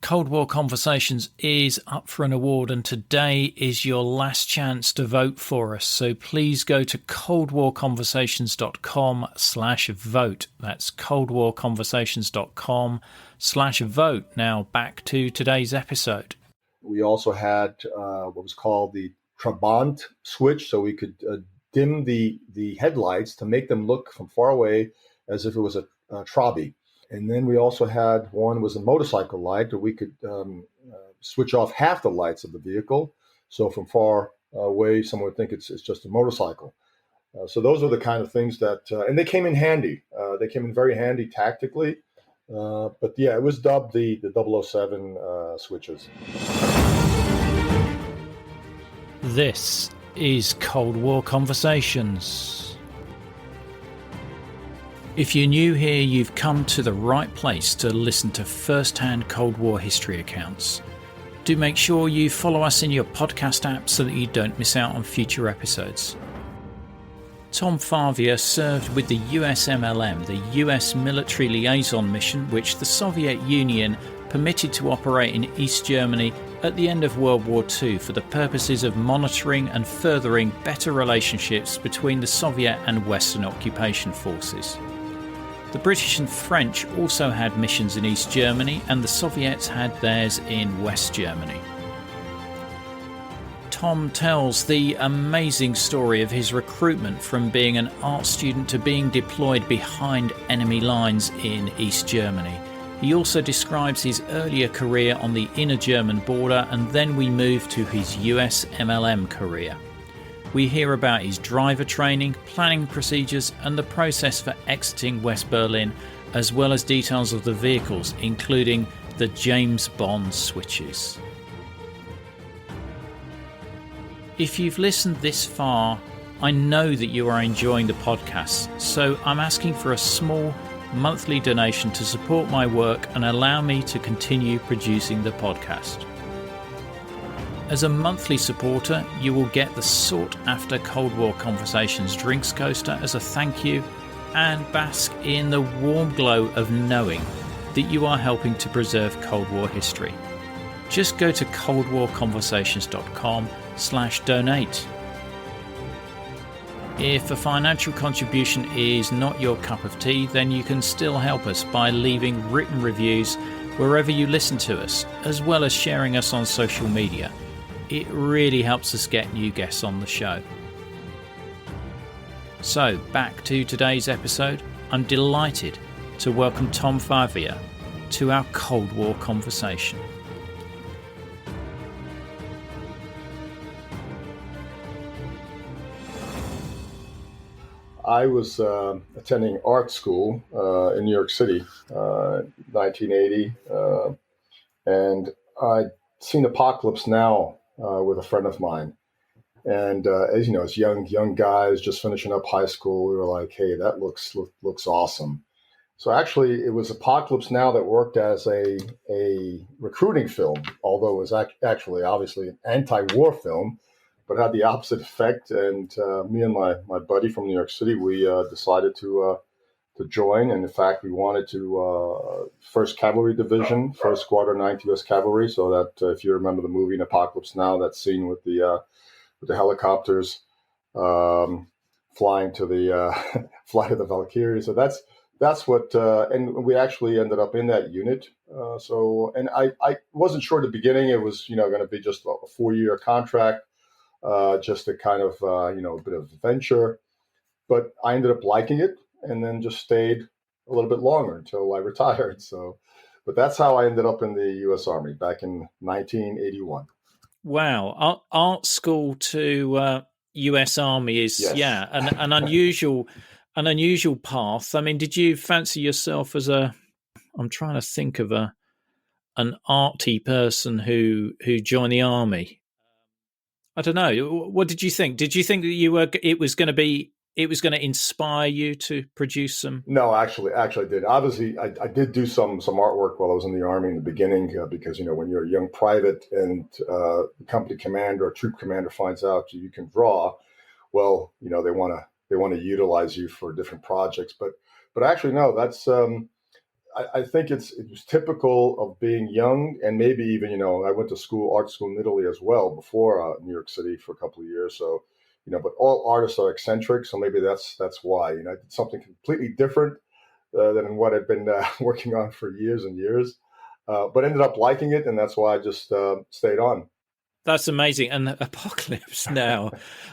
Cold War Conversations is up for an award, and today is your last chance to vote for us. So please go to coldwarconversations.com/vote. That's coldwarconversations.com/vote. Now back to today's episode. We also had what was called the Trabant switch, so we could dim the headlights to make them look from far away as if it was a Trabi. And then we also had one was a motorcycle light, where we could switch off half the lights of the vehicle. So from far away, someone would think it's just a motorcycle. So those are the kind of things that, and they came in handy. They came in very handy tactically. But yeah, it was dubbed the 007 switches. This is Cold War Conversations. If you're new here, you've come to the right place to listen to first-hand Cold War history accounts. Do make sure you follow us in your podcast app so that you don't miss out on future episodes. Tom Favia served with the USMLM, the US Military Liaison Mission, which the Soviet Union permitted to operate in East Germany at the end of World War II for the purposes of monitoring and furthering better relationships between the Soviet and Western occupation forces. The British and French also had missions in East Germany, and the Soviets had theirs in West Germany. Tom tells the amazing story of his recruitment from being an art student to being deployed behind enemy lines in East Germany. He also describes his earlier career on the inner German border, and then we move to his USMLM career. We hear about his driver training, planning procedures, and the process for exiting West Berlin, as well as details of the vehicles, including the James Bond switches. If you've listened this far, I know that you are enjoying the podcast, so I'm asking for a small monthly donation to support my work and allow me to continue producing the podcast. As a monthly supporter, you will get the sought-after Cold War Conversations drinks coaster as a thank you, and bask in the warm glow of knowing that you are helping to preserve Cold War history. Just go to coldwarconversations.com/donate. If a financial contribution is not your cup of tea, then you can still help us by leaving written reviews wherever you listen to us, as well as sharing us on social media. It really helps us get new guests on the show. So, back to today's episode. I'm delighted to welcome Tom Favia to our Cold War conversation. I was attending art school in New York City, 1980, and I'd seen Apocalypse Now with a friend of mine. And as you know, as young guys just finishing up high school, we were like, "Hey, that looks awesome." So actually, it was Apocalypse Now that worked as a recruiting film, although it was actually obviously an anti-war film, but had the opposite effect. And me and my buddy from New York City, we decided to join. And in fact, we wanted to 1st Cavalry Division, 1st Squadron 9th U.S. Cavalry. So that if you remember the movie in Apocalypse Now, that scene with the helicopters flying to the flight of the Valkyrie. So that's what, and we actually ended up in that unit. And I wasn't sure at the beginning it was going to be just a 4-year contract, just a kind of a bit of adventure. But I ended up liking it, and then just stayed a little bit longer until I retired. But that's how I ended up in the U.S. Army back in 1981. Wow, art school to U.S. Army is an unusual path. I mean, did you fancy yourself as I'm trying to think of an arty person who joined the Army? I don't know. What did you think? Did you think that it was going to inspire you to produce some? No, actually I did. Obviously, I did do some artwork while I was in the Army in the beginning, because when you're a young private and the company commander or troop commander finds out you can draw, well, they want to utilize you for different projects. But actually, no, that's I think it was typical of being young, and maybe even, I went to art school in Italy as well before New York City for a couple of years. So, but all artists are eccentric, so maybe that's why. I did something completely different than what I'd been working on for years and years, but ended up liking it, and that's why I just stayed on. That's amazing. And Apocalypse Now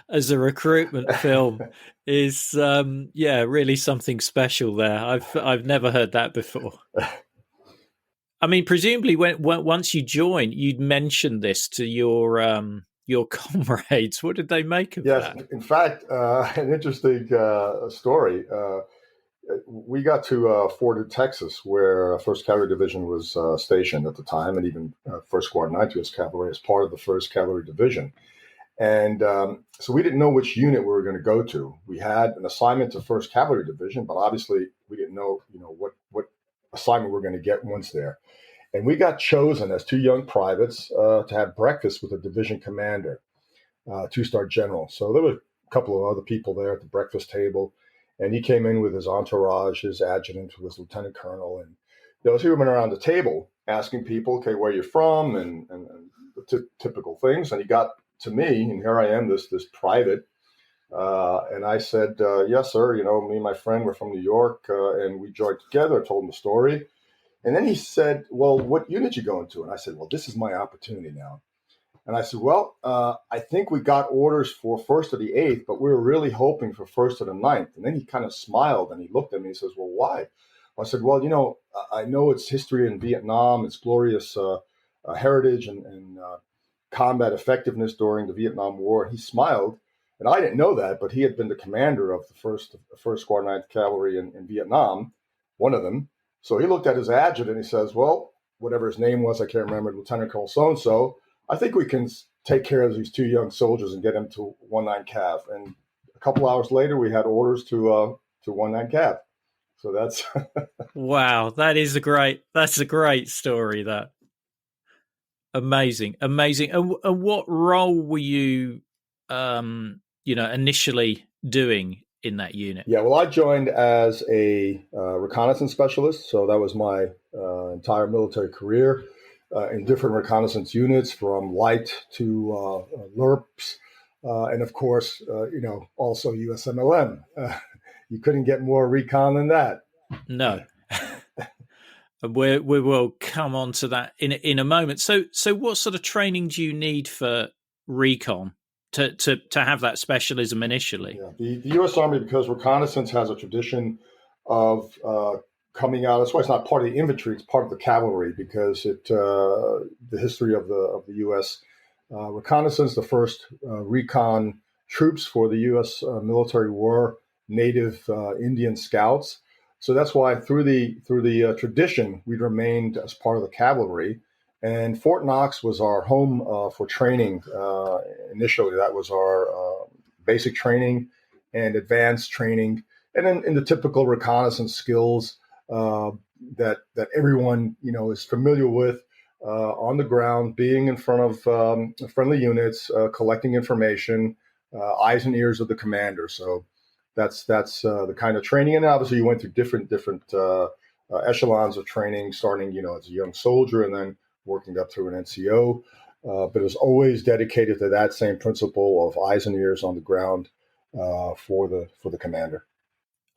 as a recruitment film is, really something special there. I've never heard that before. I mean, presumably once you joined, you'd mentioned this to your comrades. What did they make of that? Yes, in fact, an interesting story. We got to Fort Hood, Texas, where 1st Cavalry Division was stationed at the time, and even 1st Squad 9th U.S. Cavalry as part of the 1st Cavalry Division. And so we didn't know which unit we were going to go to. We had an assignment to 1st Cavalry Division, but obviously we didn't know, what assignment we were going to get once there. And we got chosen as 2 young privates to have breakfast with a division commander, 2-star general. So there were a couple of other people there at the breakfast table. And he came in with his entourage, his adjutant, who was lieutenant colonel. And he went around the table asking people, okay, where you're from and the typical things. And he got to me, and here I am, this private. And I said, yes, sir. Me and my friend were from New York, and we joined together. I told him the story. And then he said, well, what unit you going to? And I said, well, this is my opportunity now. And I said, well, I think we got orders for 1st of the 8th, but we were really hoping for 1st of the 9th. And then he kind of smiled and he looked at me and he says, well, why? I said, well, I know it's history in Vietnam, it's glorious heritage and combat effectiveness during the Vietnam War. And he smiled. And I didn't know that, but he had been the commander of the 1st Squad 9th Cavalry in Vietnam, one of them. So he looked at his adjutant and he says, well, whatever his name was, I can't remember, Lieutenant Colonel so-and-so, I think we can take care of these 2 young soldiers and get them to 19 Cav. And a couple hours later, we had orders to 19 Cav. So that's wow. That's a great story. That amazing. And what role were you, initially doing in that unit? Yeah, well, I joined as a reconnaissance specialist. So that was my entire military career. In different reconnaissance units, from light to LRPs, and of course, also USMLM. You couldn't get more recon than that. No. We will come on to that in a moment. So what sort of training do you need for recon to have that specialism initially? Yeah. The U.S. Army, because reconnaissance has a tradition of coming out. That's why it's not part of the infantry; it's part of the cavalry, because the history of the U.S. Reconnaissance, the first recon troops for the U.S. Military were Native Indian scouts. So that's why through the tradition, we remained as part of the cavalry. And Fort Knox was our home for training. Initially, that was our basic training and advanced training, and then in the typical reconnaissance skills that everyone is familiar with on the ground, being in front of friendly units, collecting information, eyes and ears of the commander. So that's the kind of training. And obviously, you went through different echelons of training, starting as a young soldier and then working up through an NCO. But it was always dedicated to that same principle of eyes and ears on the ground for the commander.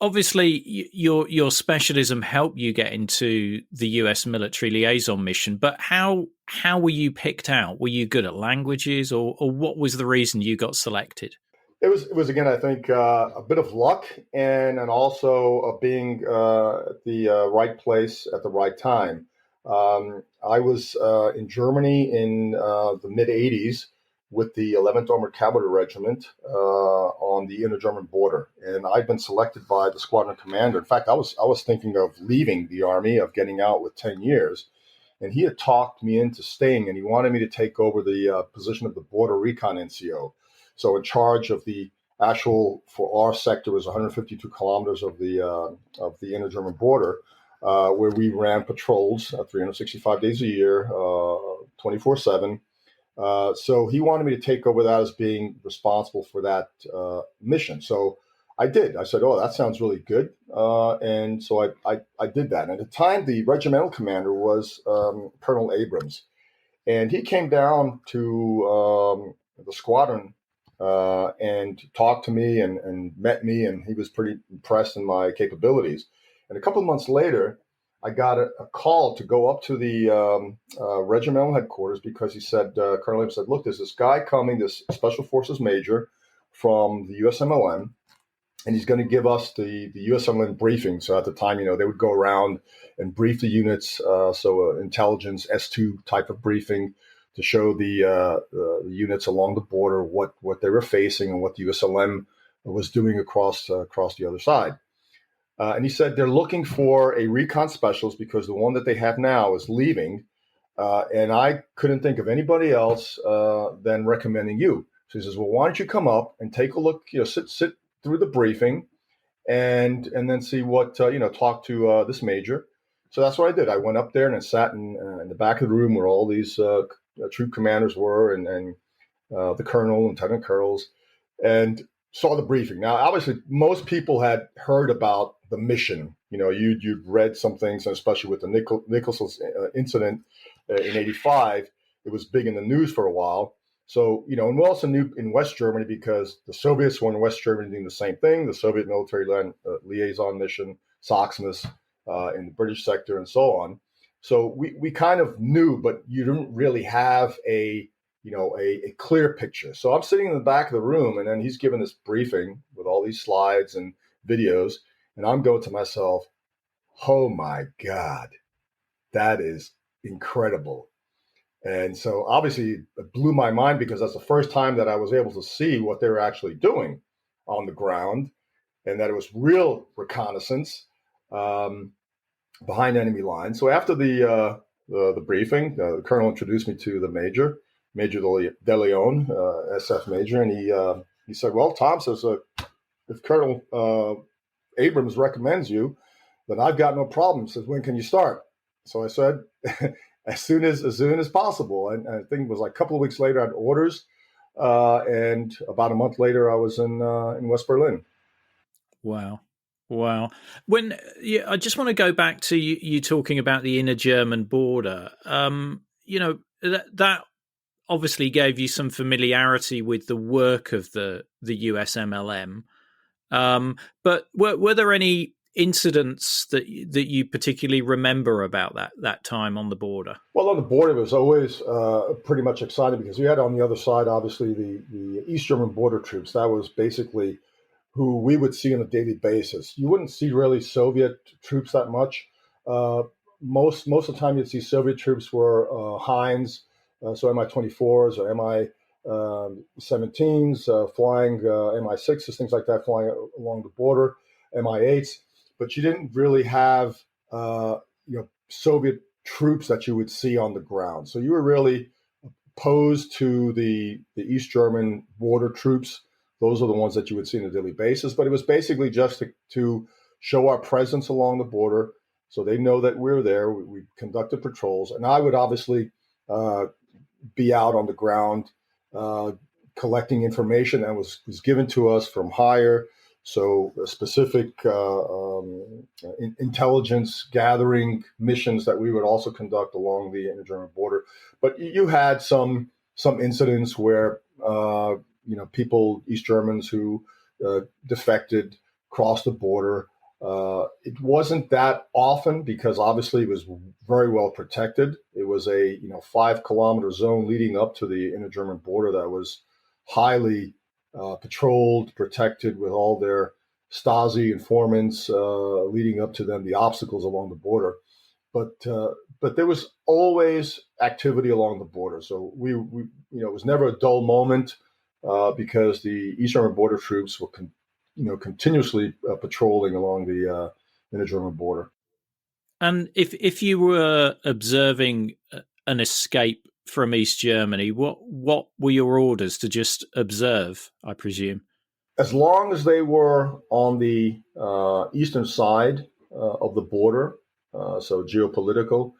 Obviously, your specialism helped you get into the US Military Liaison Mission, but how were you picked out? Were you good at languages, or what was the reason you got selected? It was again, I think, a bit of luck and also being at the right place at the right time. I was in Germany in the mid '80s with the 11th Armored Cavalry Regiment on the inter-German border, and I'd been selected by the squadron commander. In fact, I was thinking of leaving the Army, of getting out with 10 years, and he had talked me into staying, and he wanted me to take over the position of the Border Recon NCO. So in charge of the actual, for our sector, was 152 kilometers of the inter-German border, where we ran patrols 365 days a year, 24/7. So he wanted me to take over that as being responsible for that mission. So I did. I said, "Oh, that sounds really good," and so I did that. And at the time, the regimental commander was Colonel Abrams, and he came down to the squadron and talked to me and met me, and he was pretty impressed in my capabilities. And a couple of months later, I got a call to go up to the regimental headquarters because he said, Colonel Abrams said, "Look, there's this guy coming, this Special Forces major from the USMLM, and he's going to give us the USMLM briefing." So at the time, they would go around and brief the units, intelligence S2 type of briefing to show the units along the border what they were facing and what the USLM was doing across the other side. And he said they're looking for a recon specialist because the one that they have now is leaving, and I couldn't think of anybody else than recommending you. So he says, "Well, why don't you come up and take a look? Sit through the briefing, and then see what talk to this major." So that's what I did. I went up there and I sat in the back of the room where all these troop commanders were, and the colonel and lieutenant colonels, and saw the briefing. Now, obviously, most people had heard about the mission. You'd read some things, and especially with the Nicholson incident in '85, it was big in the news for a while. So, and we also knew in West Germany because the Soviets were in West Germany doing the same thing, the Soviet Military Liaison Mission, SOXMIS, in the British sector and so on. So we kind of knew, but you didn't really have a clear picture. So I'm sitting in the back of the room, and then he's giving this briefing with all these slides and videos, and I'm going to myself, "Oh my God, that is incredible." And so obviously it blew my mind because that's the first time that I was able to see what they were actually doing on the ground, and that it was real reconnaissance behind enemy lines. So after the briefing, the colonel introduced me to the Major De Leon, SF Major, and he said, "Well, Tom says if Colonel Abrams recommends you, then I've got no problem." He says, "When can you start?" So I said, as soon as possible. And I think it was like a couple of weeks later, I had orders, and about a month later, I was in West Berlin. Wow. I just want to go back to you talking about the inner German border. That obviously gave you some familiarity with the work of the USMLM. But were there any incidents that you particularly remember about that time on the border? Well, on the border, it was always pretty much exciting because you had on the other side, obviously, the East German border troops. That was basically who we would see on a daily basis. You wouldn't see really Soviet troops that much. Most of the time, you'd see Soviet troops were Hinds, so Mi-24s or Mi-17s, flying Mi-6s, things like that, flying along the border, Mi-8s. But you didn't really have Soviet troops that you would see on the ground. So you were really opposed to the East German border troops. Those are the ones that you would see on a daily basis. But it was basically just to show our presence along the border so they know that we're there. We conducted patrols. And I would obviously be out on the ground collecting information that was given to us from higher. So specific intelligence gathering missions that we would also conduct along the inter-German border. But you had some incidents where people, East Germans who defected, crossed the border. It wasn't that often because obviously it was very well protected. It was a 5-kilometer zone leading up to the inter-German border that was highly patrolled, protected with all their Stasi informants leading up to them, the obstacles along the border. But there was always activity along the border. So we it was never a dull moment because the East German border troops were continuously patrolling along the inter-German border. And if you were observing an escape from East Germany, what were your orders? To just observe, I presume? As long as they were on the eastern side of the border, so geopolitical,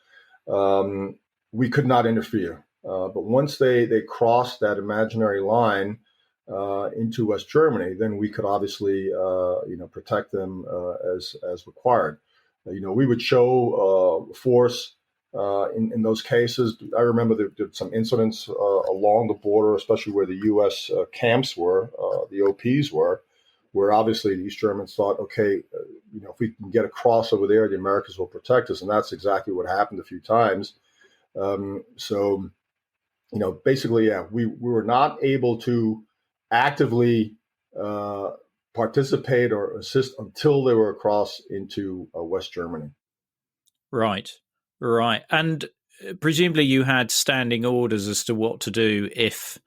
we could not interfere. But once they crossed that imaginary line, into West Germany, then we could obviously protect them as required. We would show force in those cases. I remember there were some incidents along the border, especially where the U.S. Camps were, the OPs were, where obviously the East Germans thought, okay, if we can get across over there, the Americans will protect us, and that's exactly what happened a few times. So, basically, yeah, we were not able to actively participate or assist until they were across into West Germany. Right. And presumably you had standing orders as to what to do if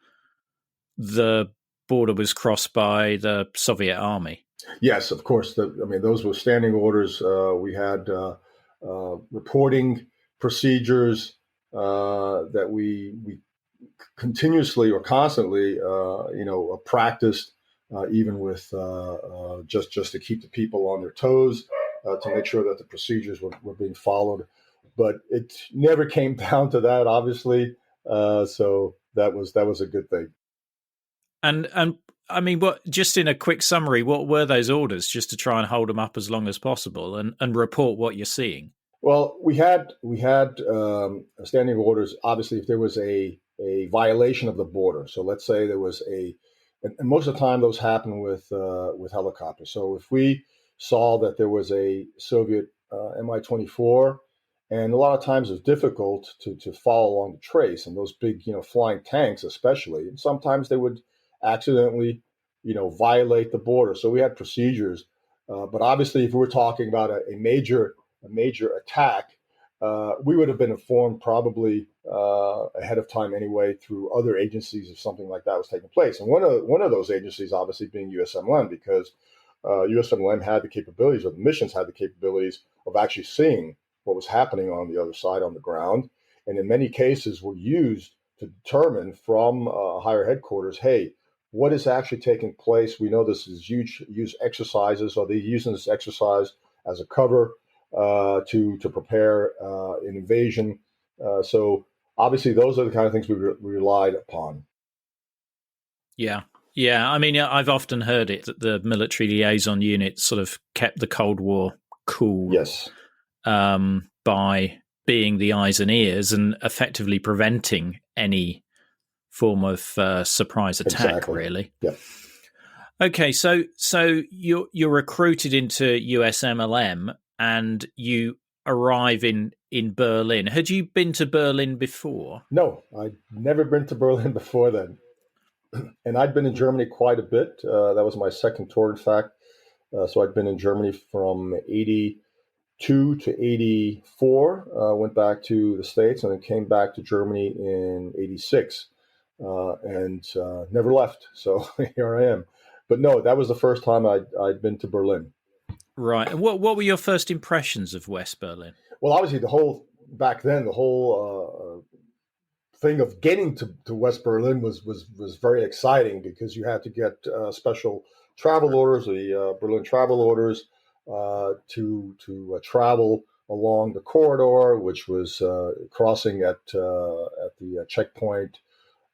the border was crossed by the Soviet army. Yes, of course. Those were standing orders. We had reporting procedures that we continuously or constantly, practiced, even with just to keep the people on their toes, to make sure that the procedures were being followed. But it never came down to that, obviously. So that was a good thing. And I mean, just in a quick summary, what were those orders, just to try and hold them up as long as possible and report what you're seeing? Well, we had standing orders. Obviously, if there was a violation of the border, so let's say there was and most of the time those happen with helicopters. So if we saw that there was a Soviet Mi-24, and a lot of times it's difficult to follow along the trace, and those big flying tanks especially, and sometimes they would accidentally violate the border. So we had procedures, but obviously if we were talking about a major attack, we would have been informed probably ahead of time anyway through other agencies if something like that was taking place. And one of those agencies obviously being USMLM, because USMLM had the capabilities, or the missions had the capabilities of actually seeing what was happening on the other side on the ground, and in many cases were used to determine from higher headquarters, hey, what is actually taking place? We know this is huge exercises. Are they using this exercise as a cover to prepare an invasion? So obviously, those are the kind of things we relied upon. Yeah. I mean, I've often heard it that the military liaison unit sort of kept the Cold War cool. Yes. By being the eyes and ears and effectively preventing any form of surprise attack. Exactly. Really. Yeah. Okay, so you're recruited into USMLM and you arrive in Berlin. Had you been to Berlin before? No, I'd never been to Berlin before then. And I'd been in Germany quite a bit. That was my second tour, in fact. So I'd been in Germany from 82 to 84, went back to the States, and then came back to Germany in 86, and never left. So here I am. But no, that was the first time I'd been to Berlin. Right. And what were your first impressions of West Berlin? Well, obviously, the whole thing of getting to West Berlin was very exciting, because you had to get special travel orders, the Berlin travel orders, to travel along the corridor, which was crossing at the checkpoint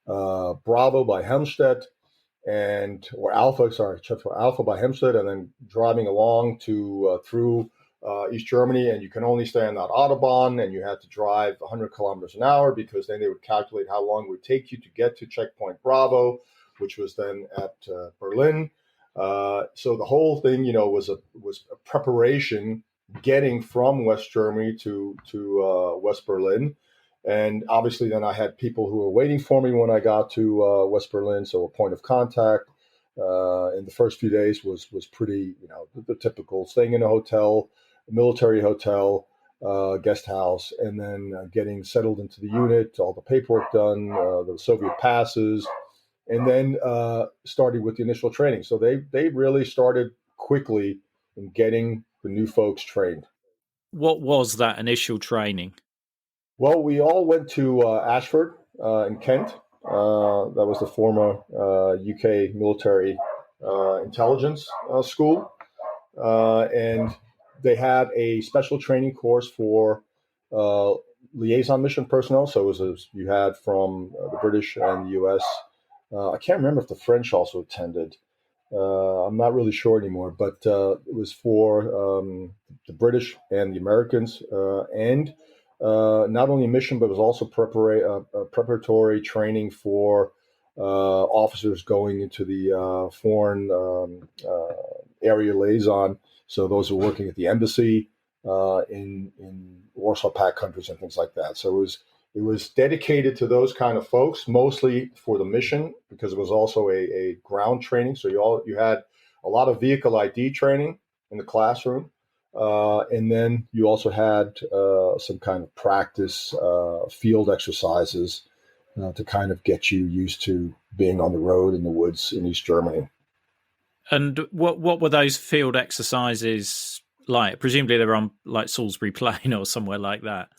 Bravo by Helmstedt, Alpha by Helmstedt, and then driving along to through East Germany, and you can only stay on that Autobahn, and you had to drive 100 kilometers an hour, because then they would calculate how long it would take you to get to checkpoint Bravo, which was then at Berlin. So the whole thing, was a preparation getting from West Germany to West Berlin. And obviously then I had people who were waiting for me when I got to West Berlin, so a point of contact. In the first few days was pretty, the typical staying in a hotel, a military hotel, guest house, and then getting settled into the unit, all the paperwork done, the Soviet passes, and then started with the initial training. So they really started quickly in getting the new folks trained. What was that initial training? Well, we all went to Ashford in Kent. That was the former UK military intelligence school. And they had a special training course for liaison mission personnel. So you had from the British and the US I can't remember if the French also attended. I'm not really sure anymore, but it was for the British and the Americans, and not only a mission, but it was also preparatory training for officers going into the foreign area liaison. So those who are working at the embassy in Warsaw Pact countries and things like that. So it was dedicated to those kind of folks, mostly for the mission, because it was also a ground training. So you had a lot of vehicle ID training in the classroom, and then you also had some kind of practice field exercises to kind of get you used to being on the road in the woods in East Germany. And what were those field exercises like? Presumably they were on like Salisbury Plain or somewhere like that.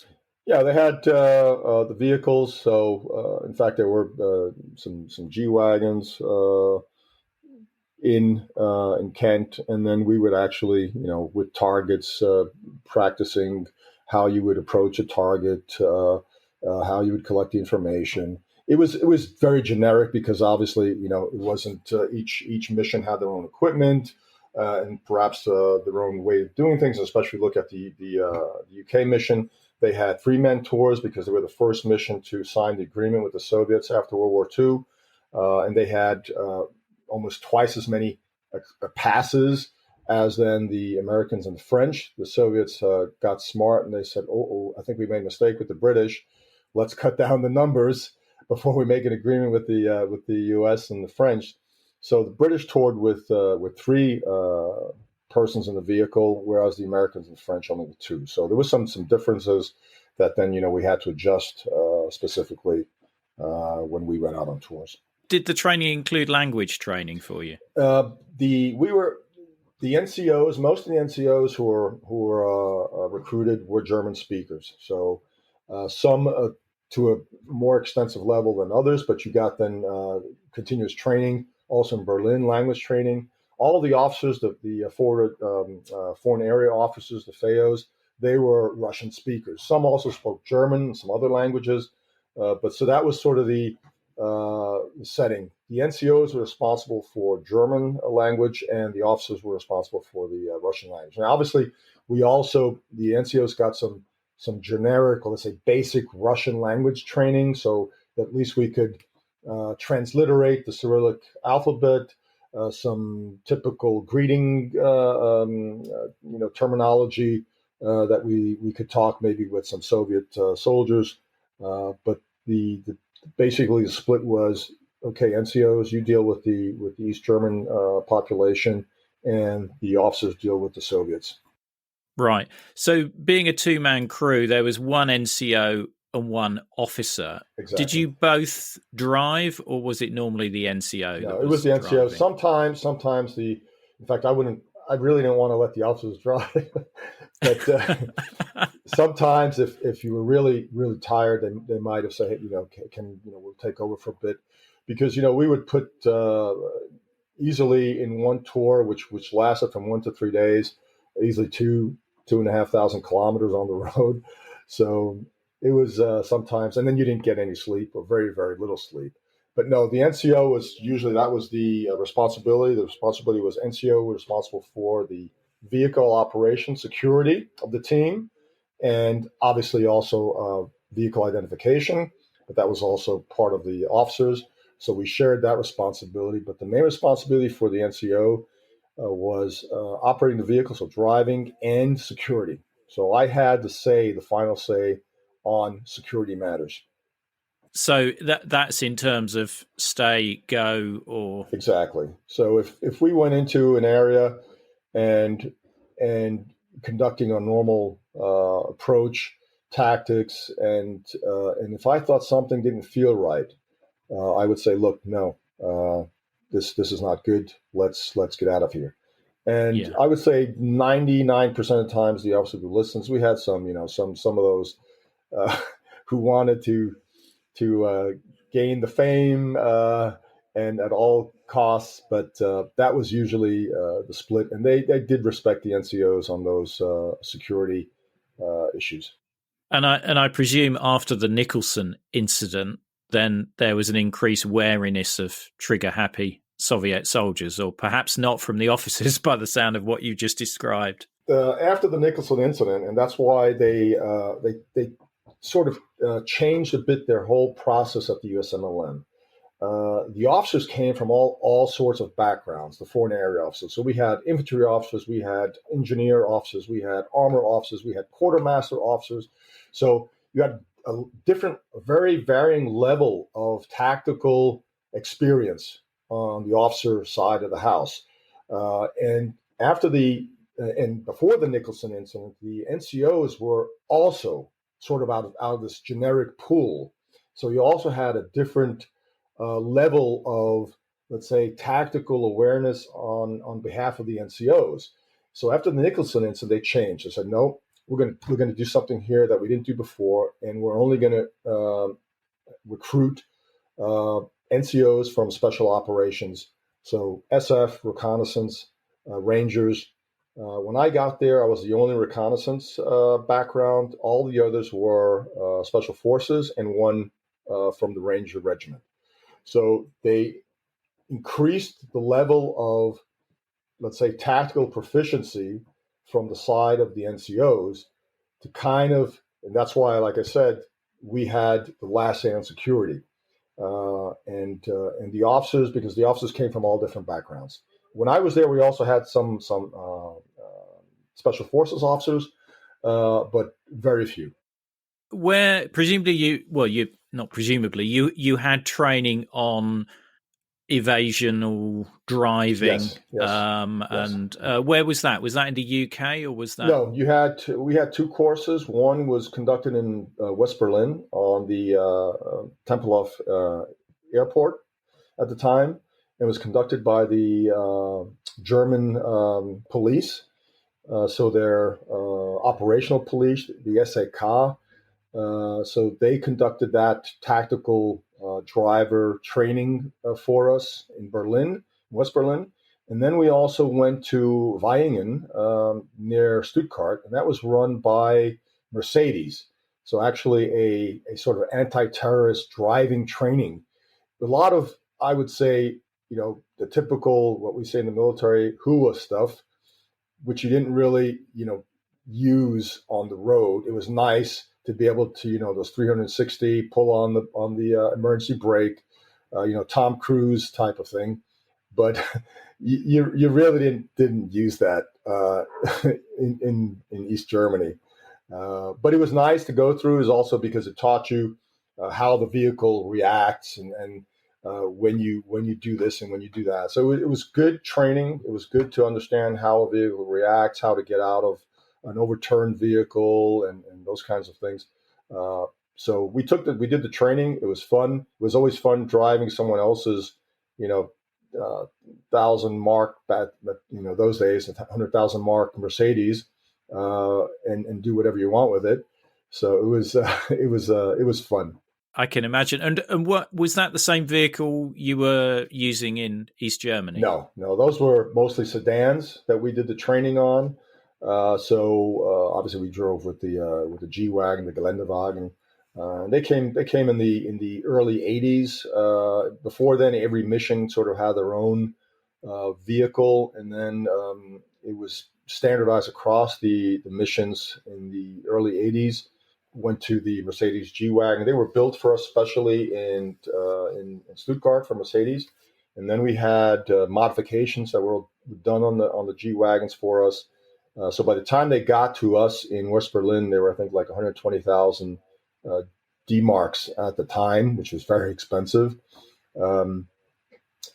Yeah, they had the vehicles. So, in fact, there were some G wagons in Kent, and then we would actually, with targets, practicing how you would approach a target, how you would collect the information. It was very generic because obviously, it wasn't each mission had their own equipment. And perhaps their own way of doing things, especially look at the UK mission. They had 3 mentors because they were the first mission to sign the agreement with the Soviets after World War II. And they had almost twice as many passes as then the Americans and the French. The Soviets got smart and they said, I think we made a mistake with the British. Let's cut down the numbers before we make an agreement with the US and the French. So the British toured with 3 persons in the vehicle, whereas the Americans and French only with 2. So there was some differences that then we had to adjust specifically when we went out on tours. Did the training include language training for you? The NCOs. Most of the NCOs who were recruited were German speakers. So some to a more extensive level than others, but you got then continuous training. Also in Berlin, language training. All of the officers, the foreign area officers, the FAOs, they were Russian speakers. Some also spoke German and some other languages. But so that was sort of the setting. The NCOs were responsible for German language, and the officers were responsible for the Russian language. Now, obviously, the NCOs got some generic, or let's say basic Russian language training, so that at least we could transliterate the Cyrillic alphabet, some typical greeting, terminology that we could talk maybe with some Soviet soldiers. But basically the split was, okay, NCOs, you deal with the East German population, and the officers deal with the Soviets. Right. So being a 2-man crew, there was 1 NCO and 1 officer. Exactly. Did you both drive, or was it normally the NCO? No, it was the NCO. Driving? Sometimes in fact, I really didn't want to let the officers drive, but sometimes if you were really, really tired, they might have said, we'll take over for a bit, because, we would put easily in one tour, which lasted from 1 to 3 days, easily 2,500 kilometers on the road. So it was sometimes, and then you didn't get any sleep, or very, very little sleep. But no, the NCO was usually, that was the responsibility. The responsibility was NCO was responsible for the vehicle operation, security of the team, and obviously also vehicle identification. But that was also part of the officers. So we shared that responsibility. But the main responsibility for the NCO was operating the vehicle, so driving and security. So I had the final say on security matters. So that's in terms of stay, go, or exactly. So if we went into an area and conducting a normal approach, tactics, and if I thought something didn't feel right, I would say, look, no, this is not good. Let's get out of here. And I would say 99% of the times the officer would listen. We had some of those who wanted to gain the fame and at all costs, but that was usually the split. And they did respect the NCOs on those security issues. And I presume after the Nicholson incident, then there was an increased wariness of trigger-happy Soviet soldiers, or perhaps not from the officers by the sound of what you just described. After the Nicholson incident, and that's why they sort of changed a bit their whole process at the USMLM. The officers came from all sorts of backgrounds, the foreign area officers. So we had infantry officers, we had engineer officers, we had armor officers, we had quartermaster officers. So you had a very varying level of tactical experience on the officer side of the house. And before the Nicholson incident, the NCOs were also sort of out of this generic pool. So you also had a different level of, let's say, tactical awareness on behalf of the NCOs. So after the Nicholson incident, they changed. They said, no, we're going to do something here that we didn't do before, and we're only going to recruit NCOs from special operations. So SF, reconnaissance, Rangers. When I got there, I was the only reconnaissance background. All the others were special forces, and one from the Ranger Regiment. So they increased the level of, let's say, tactical proficiency from the side of the NCOs to kind of, and that's why, like I said, we had the last stand security. And the officers, because the officers came from all different backgrounds. When I was there, we also had some special forces officers, but very few. Where presumably you had training on evasional driving. Yes. And where was that? Was that in the UK, or was that? No, we had two courses. One was conducted in West Berlin on the Tempelhof airport at the time. It was conducted by the German police. So their operational police, the SAK. So they conducted that tactical driver training for us in Berlin, West Berlin. And then we also went to Vaihingen near Stuttgart, and that was run by Mercedes. So actually a sort of anti-terrorist driving training. A lot of, I would say, the typical, what we say in the military, hua stuff, which you didn't really, use on the road. It was nice to be able to, those 360, pull on the emergency brake, Tom Cruise type of thing. But you really didn't use that in East Germany. But it was nice to go through, is also because it taught you how the vehicle reacts and when you do this and when you do that. So it was good training. It was good to understand how a vehicle reacts, how to get out of an overturned vehicle and those kinds of things. So we did the training. It was fun. It was always fun driving someone else's, 1,000 mark, those days, 100,000 mark Mercedes, and do whatever you want with it. So it was fun. I can imagine. And what was that, the same vehicle you were using in East Germany? No, those were mostly sedans that we did the training on. So obviously we drove with the G-Wagen, the Geländewagen. They came in the early 80s. Before then, every mission sort of had their own vehicle, and then it was standardized across the missions in the early 80s. Went to the Mercedes G-Wagen. They were built for us specially in Stuttgart for Mercedes, and then we had modifications that were done on the G-Wagons for us. So by the time they got to us in West Berlin, they were, I think, like 120,000 D-marks at the time, which was very expensive.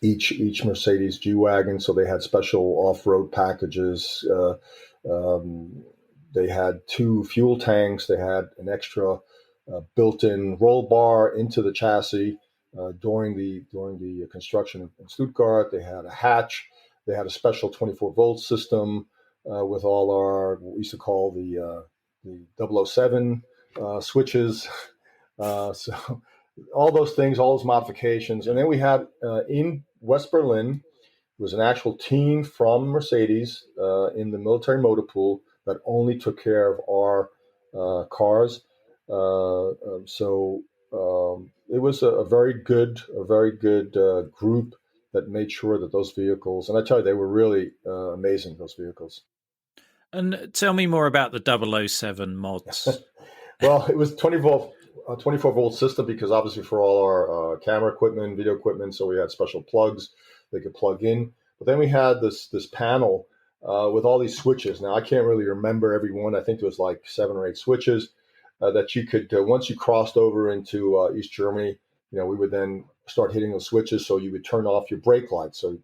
Each Mercedes G-Wagon, so they had special off-road packages. They had 2 fuel tanks. They had an extra built-in roll bar into the chassis during the construction in Stuttgart. They had a hatch. They had a special 24-volt system with all our, what we used to call the 007 switches. So all those things, all those modifications. And then we had in West Berlin, was an actual team from Mercedes in the military motor pool that only took care of our cars. So it was a very good group that made sure that those vehicles, and I tell you, they were really amazing, those vehicles. And tell me more about the 007 mods. Well, it was 24-volt system, because obviously for all our camera equipment, video equipment, so we had special plugs they could plug in. But then we had this panel with all these switches. Now, I can't really remember every one. I think there was like 7 or 8 switches that you could, once you crossed over into East Germany, we would then start hitting those switches, so you would turn off your brake lights so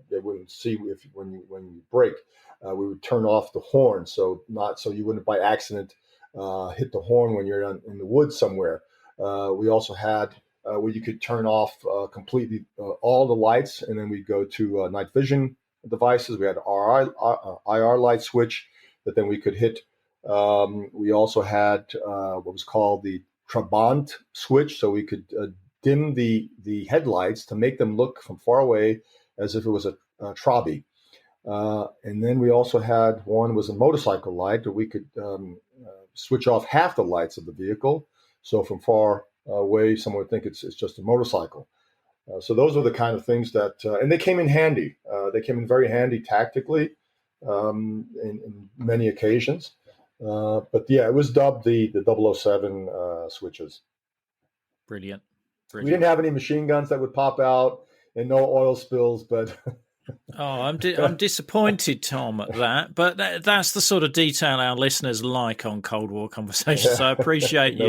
they wouldn't see when you brake. We would turn off the horn, so you wouldn't by accident hit the horn when you're in the woods somewhere. We also had where you could turn off completely all the lights, and then we'd go to night vision devices. We had IR light switch that then we could hit. We also had what was called the Trabant switch, so we could dim the headlights to make them look from far away as if it was a Trabi. And then we also had one was a motorcycle light, where we could switch off half the lights of the vehicle. So from far away, someone would think it's just a motorcycle. So those are the kind of things that, and they came in handy. They came in very handy tactically in many occasions. But yeah, it was dubbed the 007 switches. Brilliant. We didn't have any machine guns that would pop out and no oil spills, but... Oh, I'm disappointed, Tom, at that. But that's the sort of detail our listeners like on Cold War Conversations. So I appreciate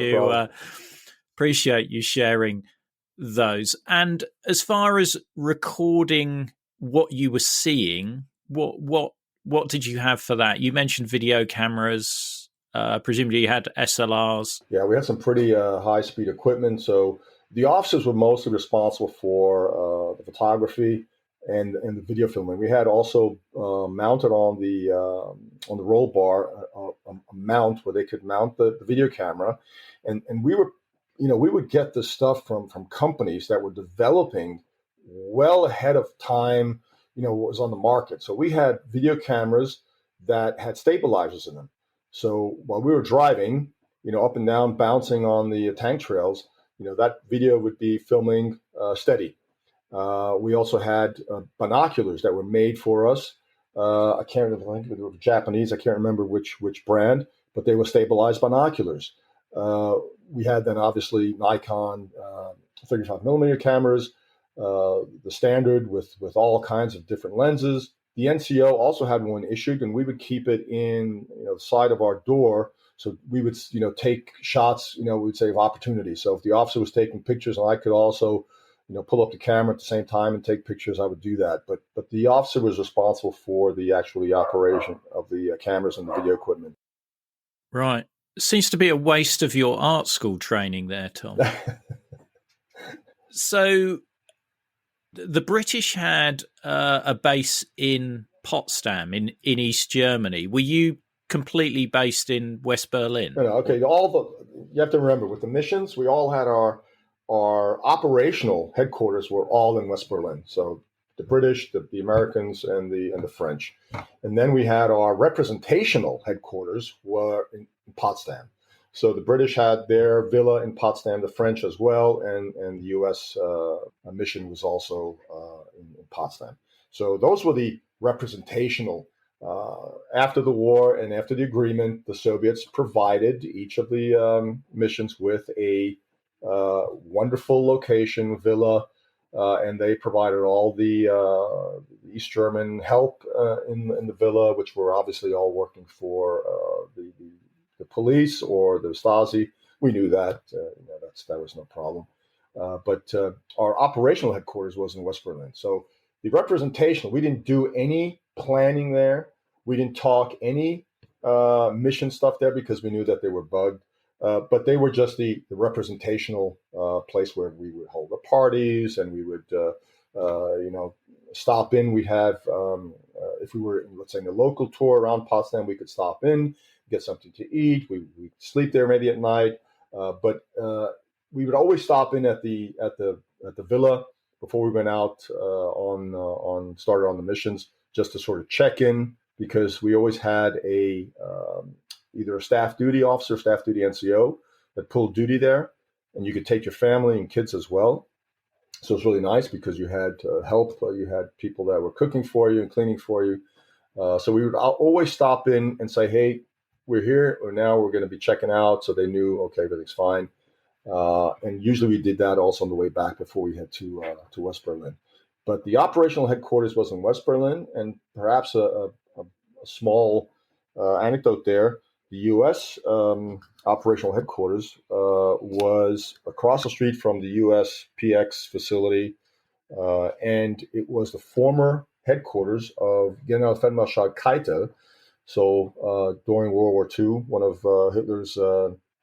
appreciate you sharing those. And as far as recording what you were seeing, what did you have for that? You mentioned video cameras. Presumably you had SLRs. Yeah, we had some pretty high-speed equipment. So the officers were mostly responsible for the photography and the video filming. We had also mounted on the roll bar a mount where they could mount the video camera, and we were, we would get this stuff from companies that were developing well ahead of time, what was on the market. So we had video cameras that had stabilizers in them. So while we were driving, up and down, bouncing on the tank trails, that video would be filming steady. We also had binoculars that were made for us. I can't remember, I think they were Japanese. I can't remember which brand, but they were stabilized binoculars. We had then obviously Nikon 35 millimeter cameras, the standard with all kinds of different lenses. The NCO also had one issued, and we would keep it in the side of our door. So we would take shots. We'd say of opportunity. So if the officer was taking pictures, and I could also pull up the camera at the same time and take pictures, I would do that. But the officer was responsible for the operation of the cameras and the video equipment. Right. Seems to be a waste of your art school training there, Tom. So the British had a base in Potsdam in East Germany. Were you completely based in West Berlin? Okay. You have to remember, with the missions, we all had our operational headquarters were all in West Berlin. So the British, the Americans, and the French. And then we had our representational headquarters were in Potsdam. So the British had their villa in Potsdam, the French as well, and the US mission was also in Potsdam. So those were the representational. After the war and after the agreement, the Soviets provided each of the missions with a wonderful location, villa, and they provided all the East German help in the villa, which were obviously all working for the police or the Stasi. We knew that. That was no problem. But our operational headquarters was in West Berlin. So the representation, we didn't do any planning there. We didn't talk any mission stuff there because we knew that they were bugged. But they were just the representational place where we would hold the parties, and we would, stop in. We'd have, if we were, let's say, in a local tour around Potsdam, we could stop in, get something to eat. We'd sleep there maybe at night, but we would always stop in at the villa before we went out started on the missions, just to sort of check in, because we always had either a staff duty officer, staff duty NCO that pulled duty there. and you could take your family and kids as well. So it's really nice because you had help. You had people that were cooking for you and cleaning for you. So we would always stop in and say, hey, we're here, or now we're going to be checking out. So they knew, okay, everything's fine. And usually we did that also on the way back before we head to West Berlin. But the operational headquarters was in West Berlin, and perhaps a small anecdote there. The U.S. Operational headquarters was across the street from the USPX facility, and it was the former headquarters of Generalfeldmarschall Keitel. So during World War II, one of Hitler's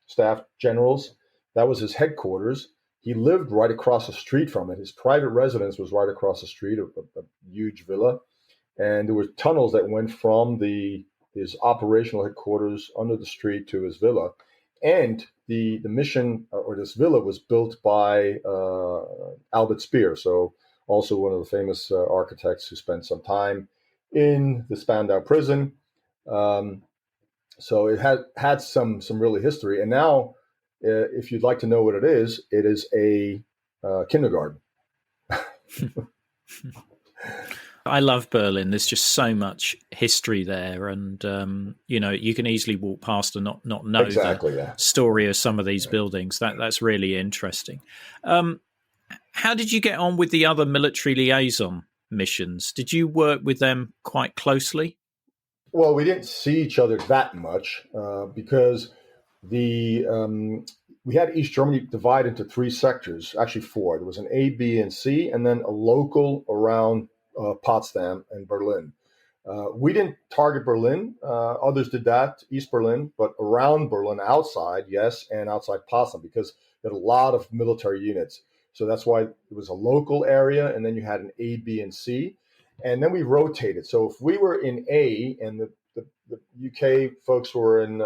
staff generals, that was his headquarters. He lived right across the street from it. His private residence was right across the street, a huge villa. And there were tunnels that went from his operational headquarters under the street to his villa. And the mission, or this villa, was built by Albert Speer, so also one of the famous architects who spent some time in the Spandau prison. So it had some really history. And now, if you'd like to know what it is a kindergarten. I love Berlin. There's just so much history there, and you can easily walk past and not know the story of some of these buildings. That's really interesting. How did you get on with the other military liaison missions? Did you work with them quite closely? Well, we didn't see each other that much because we had East Germany divided into 3 sectors, actually 4. There was an A, B, and C, and then a local around Potsdam and Berlin. We didn't target Berlin. Others did that, East Berlin, but around Berlin, outside, yes, and outside Potsdam, because there had a lot of military units. So that's why it was a local area, and then you had an A, B, and C. And then we rotated. So if we were in A and the UK folks were in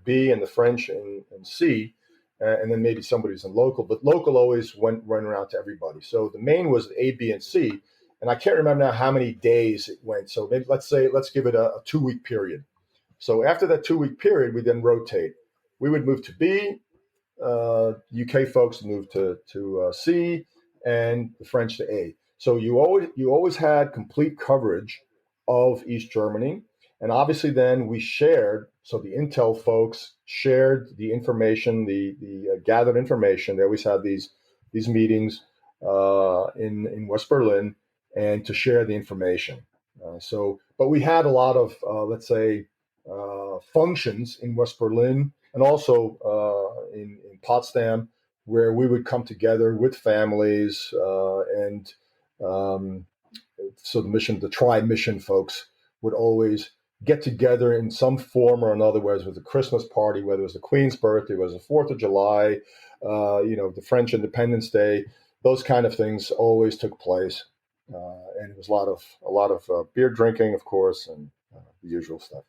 B and the French in C, and then maybe somebody was in local, but local always went around to everybody. So the main was A, B, and C. And I can't remember now how many days it went. So maybe let's give it a 2-week period. So after that 2-week period, we then rotate. We would move to B, UK folks moved to C, and the French to A. So you always had complete coverage of East Germany, and obviously then we shared. So the intel folks shared the information, the gathered information. They always had these meetings in West Berlin, and to share the information. But we had a lot of let's say functions in West Berlin and also in Potsdam, where we would come together with families and so the tri-mission folks would always get together in some form or another, whether it was a Christmas party, whether it was the Queen's birthday, whether it was the 4th of July, the French Independence Day, those kind of things always took place. And it was a lot of beer drinking, of course, and the usual stuff.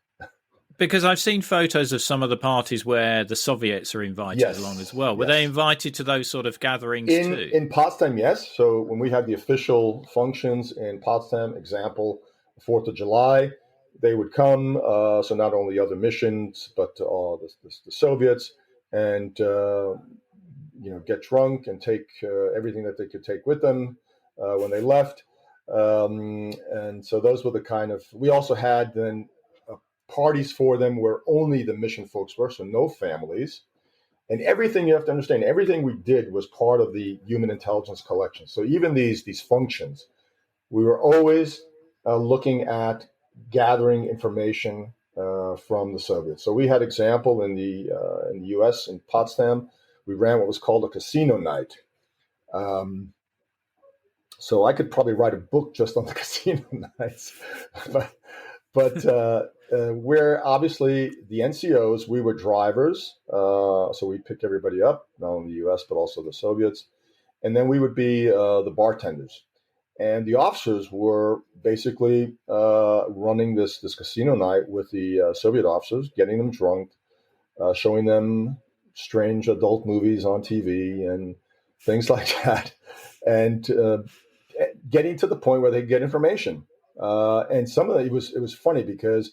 Because I've seen photos of some of the parties where the Soviets are invited along as well. Were they invited to those sort of gatherings too? In Potsdam, yes. So when we had the official functions in Potsdam, example, 4th of July, they would come. So not only other missions, but the Soviets, and get drunk and take everything that they could take with them when they left. And so those were the kind of. We also had then parties for them where only the mission folks were, so no families. And everything, you have to understand, everything we did was part of the human intelligence collection. So even these functions, we were always looking at gathering information from the Soviets. So we had example in the U.S. in Potsdam, we ran what was called a casino night. So I could probably write a book just on the casino nights, but where obviously the NCOs, we were drivers, so we picked everybody up, not only the U.S. but also the Soviets, and then we would be the bartenders, and the officers were basically running this casino night with the Soviet officers, getting them drunk, showing them strange adult movies on TV and things like that, and getting to the point where they get information. And some of it was funny because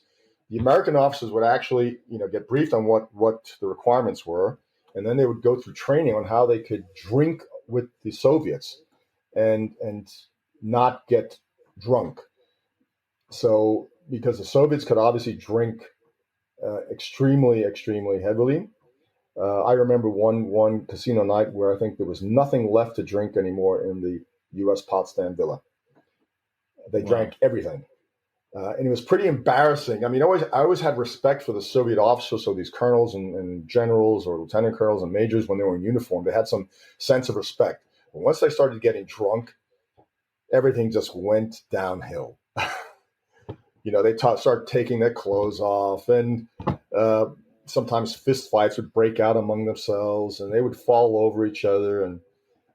the American officers would actually, get briefed on what the requirements were, and then they would go through training on how they could drink with the Soviets and not get drunk. So because the Soviets could obviously drink extremely, extremely heavily. I remember one casino night where I think there was nothing left to drink anymore in the U.S. Potsdam Villa. They drank everything. And it was pretty embarrassing. I mean, I always had respect for the Soviet officers, so these colonels and generals or lieutenant colonels and majors when they were in uniform. They had some sense of respect. But once they started getting drunk, everything just went downhill. They started taking their clothes off, and sometimes fist fights would break out among themselves, and they would fall over each other. And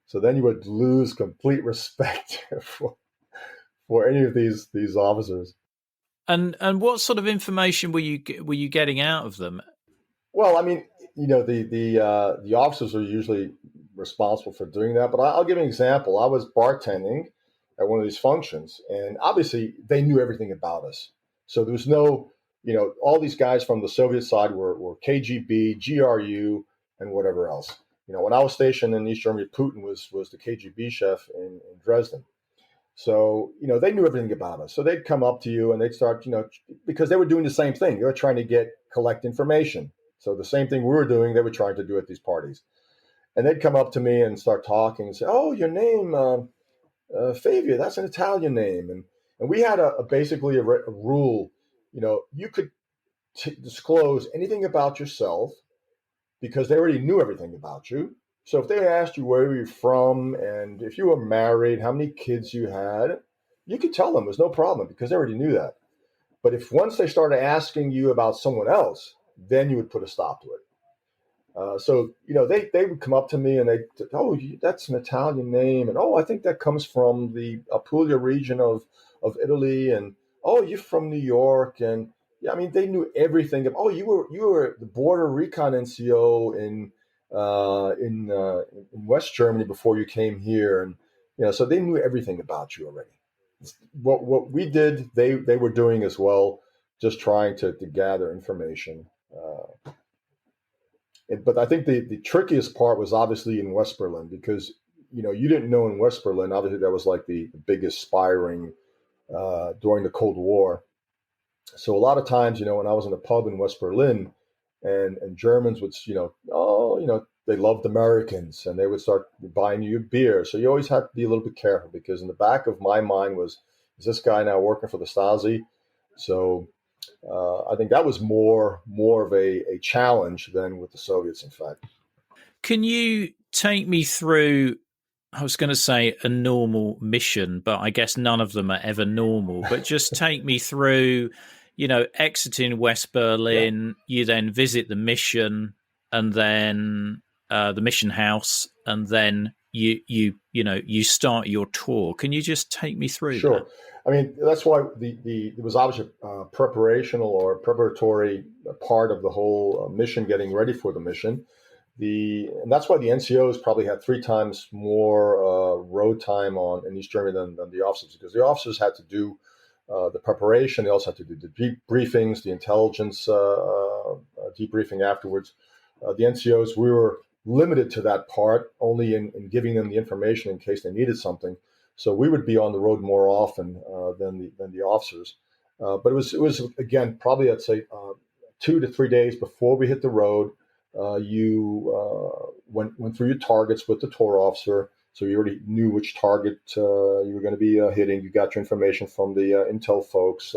so then you would lose complete respect for any of these officers. And what sort of information were you getting out of them? Well, I mean, the officers are usually responsible for doing that. But I'll give an example. I was bartending at one of these functions, and obviously they knew everything about us. So there was no, all these guys from the Soviet side were KGB, GRU, and whatever else. When I was stationed in East Germany, Putin was the KGB chef in Dresden. So, they knew everything about us. So they'd come up to you and they'd start, because they were doing the same thing. They were trying to collect information. So the same thing we were doing, they were trying to do at these parties. And they'd come up to me and start talking and say, "Oh, your name, Favia, that's an Italian name." And we had basically a rule, you could disclose anything about yourself because they already knew everything about you. So if they asked you where you're from and if you were married, how many kids you had, you could tell them. There's no problem because they already knew that. But if once they started asking you about someone else, then you would put a stop to it. So they would come up to me and they, "Oh, that's an Italian name, and oh, I think that comes from the Apulia region of Italy, and oh, you're from New York." And yeah, I mean, they knew everything. Oh, you were the border recon NCO in West Germany before you came here, and so they knew everything about you already. What we did, they were doing as well, just trying to gather information. But I think the trickiest part was obviously in West Berlin because you didn't know in West Berlin. Obviously, that was like the biggest spy ring during the Cold War. So a lot of times, when I was in a pub in West Berlin, and Germans would, they loved Americans, and they would start buying you a beer. So you always have to be a little bit careful because in the back of my mind was, is this guy now working for the Stasi? So I think that was more of a challenge than with the Soviets, in fact. Can you take me through, I was going to say a normal mission, but I guess none of them are ever normal, but just take me through, exiting West Berlin, you then visit the mission and then the mission house, and then you start your tour. Can you just take me through Sure. that? I mean, that's why there was obviously a preparatory part of the whole mission, getting ready for the mission. And that's why the NCOs probably had 3 times more road time in East Germany than the officers, because the officers had to do the preparation. They also had to do the briefings, the intelligence debriefing afterwards. The NCOs, we were limited to that part, only in giving them the information in case they needed something. So we would be on the road more often than the officers. But it was again probably I'd say 2 to 3 days before we hit the road. You went through your targets with the tour officer, so you already knew which target you were going to be hitting. You got your information from the intel folks,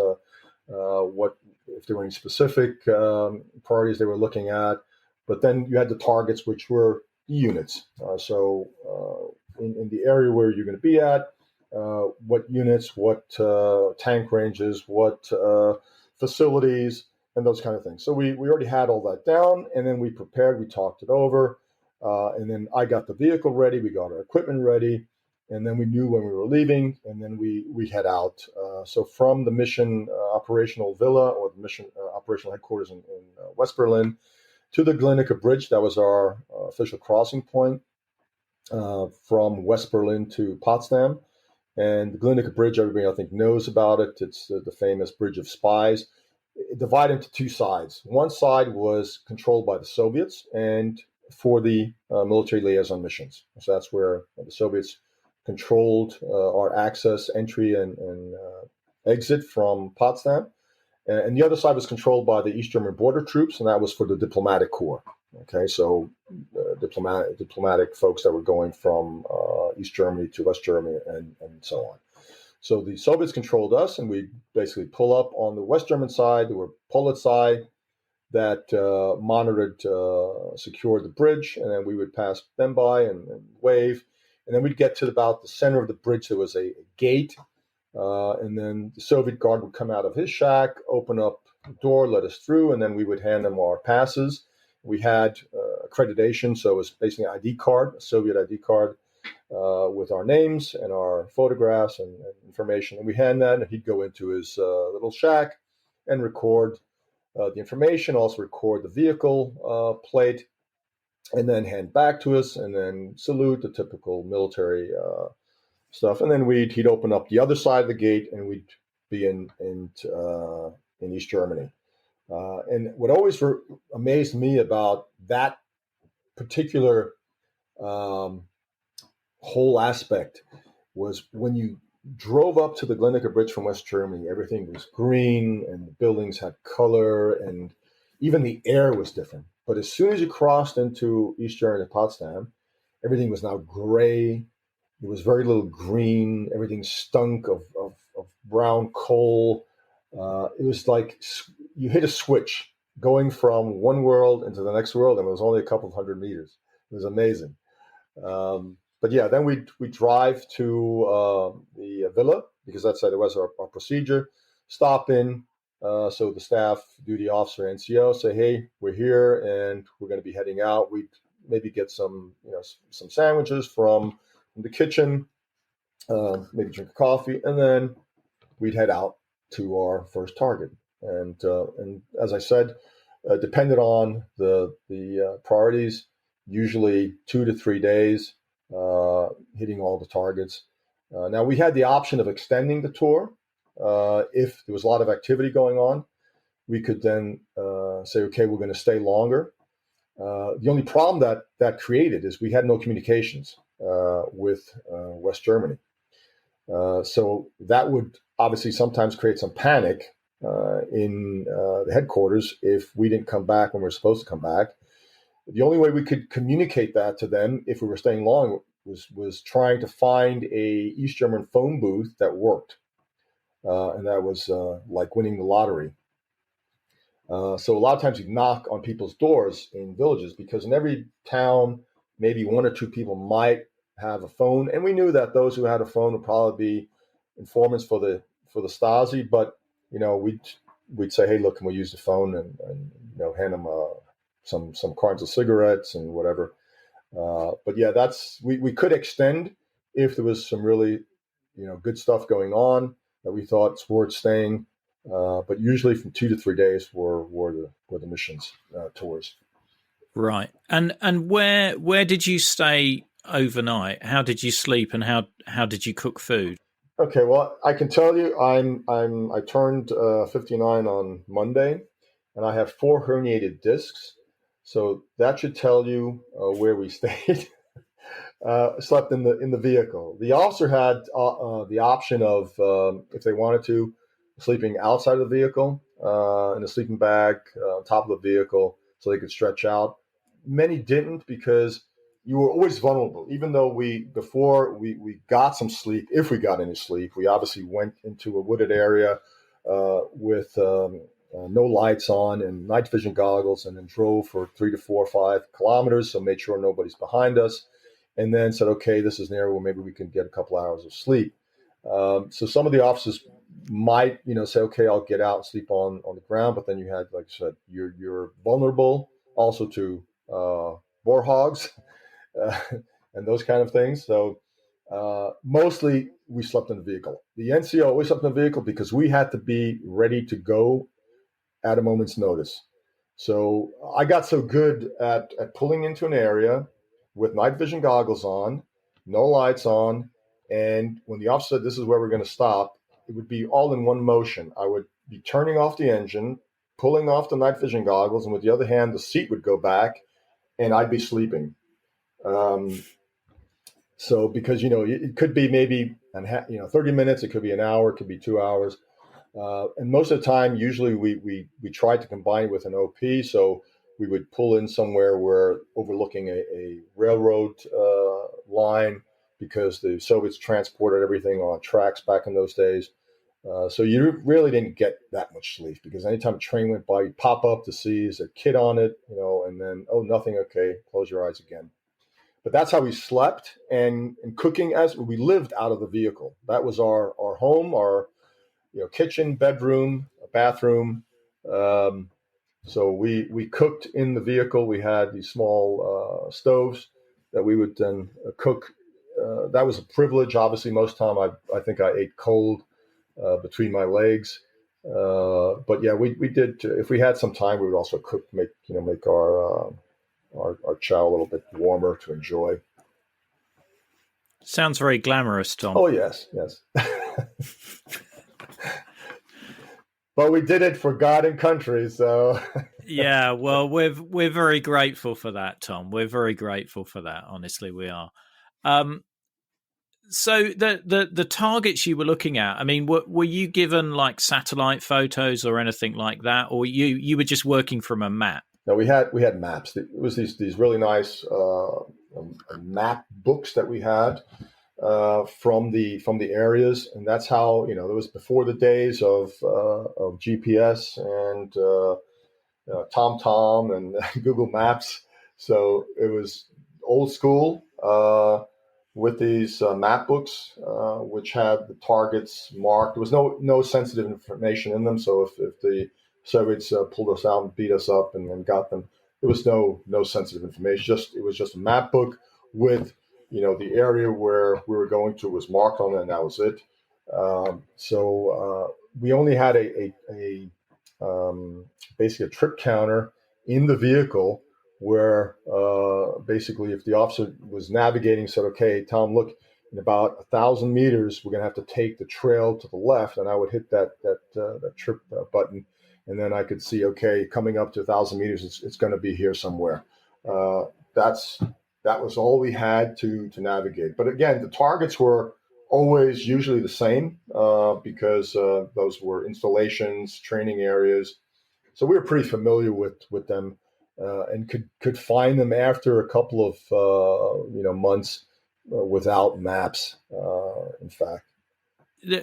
what if there were any specific priorities they were looking at. But then you had the targets, which were units. So in the area where you're going to be at, what units, what tank ranges, what facilities, and those kind of things. So we already had all that down, and then we prepared, we talked it over, and then I got the vehicle ready, we got our equipment ready, and then we knew when we were leaving, and then we head out. So from the mission operational villa, or the mission operational headquarters in West Berlin, to the Glienicke Bridge. That was our official crossing point from West Berlin to Potsdam. And the Glienicke Bridge, everybody I think knows about it. It's the famous Bridge of Spies. It divided into 2 sides. One side was controlled by the Soviets, and for the military liaison missions. So that's where the Soviets controlled our access, entry, and exit from Potsdam. And the other side was controlled by the East German border troops, and that was for the diplomatic corps. Okay, so diplomatic folks that were going from East Germany to West Germany and so on. So the Soviets controlled us, and we basically pull up on the West German side. There were Polish side that monitored, secured the bridge, and then we would pass them by and wave. And then we'd get to about the center of the bridge. There was a gate, and then the Soviet guard would come out of his shack, open up the door, let us through, and then we would hand them our passes. We had accreditation, so it was basically an ID card, a Soviet ID card, with our names and our photographs and information. And we hand that, and he'd go into his little shack and record the information, also record the vehicle plate, and then hand back to us, and then salute, the typical military stuff. And then he'd open up the other side of the gate, and we'd be in East Germany. And what always amazed me about that particular whole aspect was when you drove up to the Glennecker Bridge from West Germany, everything was green and the buildings had color and even the air was different. But as soon as you crossed into East Germany, Potsdam, everything was now gray. There was very little green. Everything stunk of brown coal. It was like you hit a switch going from one world into the next world, and it was only a couple of 100 meters. It was amazing. But yeah, then we drive to the villa, because that was our procedure. Stop in, so the staff, duty officer, NCO say, "Hey, we're here and we're going to be heading out." We'd maybe get some sandwiches from the kitchen, maybe drink a coffee, and then we'd head out to our first target. And as I said, depended on the priorities, usually 2 to 3 days. Hitting all the targets. Now, we had the option of extending the tour. If there was a lot of activity going on, we could then say, okay, we're going to stay longer. The only problem that created is we had no communications with West Germany. So that would obviously sometimes create some panic in the headquarters if we didn't come back when we were supposed to come back. The only way we could communicate that to them if we were staying long was trying to find a East German phone booth that worked. And that was like winning the lottery. So a lot of times you'd knock on people's doors in villages, because in every town, maybe 1 or 2 people might have a phone. And we knew that those who had a phone would probably be informants for the Stasi. But, we'd say, hey, look, can we use the phone, and hand them some cartons of cigarettes and whatever. But yeah, we could extend if there was some really, good stuff going on that we thought it's worth staying. But usually from 2 to 3 days were the missions tours. Right. And where did you stay overnight? How did you sleep, and how did you cook food? Okay, well, I can tell you, I turned 59 on Monday, and I have 4 herniated discs. So that should tell you where we stayed. Slept in the vehicle. The officer had the option of, if they wanted to, sleeping outside of the vehicle in a sleeping bag on top of the vehicle so they could stretch out. Many didn't, because you were always vulnerable. Even though before we got some sleep, if we got any sleep, we obviously went into a wooded area with no lights on and night vision goggles, and then drove for 3 to 4 or 5 kilometers. So made sure nobody's behind us, and then said, okay, this is an area where maybe we can get a couple hours of sleep. So some of the officers might, say, okay, I'll get out and sleep on the ground. But then you had, like I said, you're vulnerable also to boar hogs and those kind of things. So mostly we slept in the vehicle. The NCO always slept in the vehicle because we had to be ready to go at a moment's notice. So I got so good at pulling into an area with night vision goggles on, no lights on, and when the officer said, this is where we're going to stop, it would be all in one motion. I would be turning off the engine, pulling off the night vision goggles, and with the other hand, the seat would go back, and I'd be sleeping. So because, it could be maybe 30 minutes, it could be an hour, it could be 2 hours. And most of the time, usually we tried to combine with an OP. So we would pull in somewhere where overlooking a railroad line, because the Soviets transported everything on tracks back in those days. So you really didn't get that much sleep, because anytime a train went by, you'd pop up to see is there a kid on it, and then, oh, nothing, okay, close your eyes again. But that's how we slept, and cooking, as we lived out of the vehicle. That was our home, our kitchen, bedroom, bathroom. So we cooked in the vehicle. We had these small stoves that we would then cook. That was a privilege. Obviously, most time I think I ate cold between my legs. But yeah, we did. If we had some time, we would also cook, make our chow a little bit warmer to enjoy. Sounds very glamorous, Tom. Oh yes. But we did it for God and country, so. Yeah, well, we're very grateful for that, Tom. We're very grateful for that. Honestly, we are. So the targets you were looking at, I mean, were you given like satellite photos or anything like that, or you were just working from a map? No, we had maps. It was these really nice map books that we had from the areas, and that's how it was before the days of GPS and TomTom and Google Maps. So it was old school with these map books, which had the targets marked. There was no sensitive information in them. So if the Soviets pulled us out and beat us up and got them, there was no sensitive information. It was just a map book with the area where we were going to was marked on it, and that was it. So we only had basically a trip counter in the vehicle, where basically if the officer was navigating, said, okay, Tom, look, in about 1,000 meters, we're going to have to take the trail to the left, and I would hit that trip button, and then I could see, okay, coming up to 1,000 meters, it's going to be here somewhere. That was all we had to navigate. But again, the targets were always usually the same because those were installations, training areas. So we were pretty familiar with them and could find them after a couple of months without maps. In fact,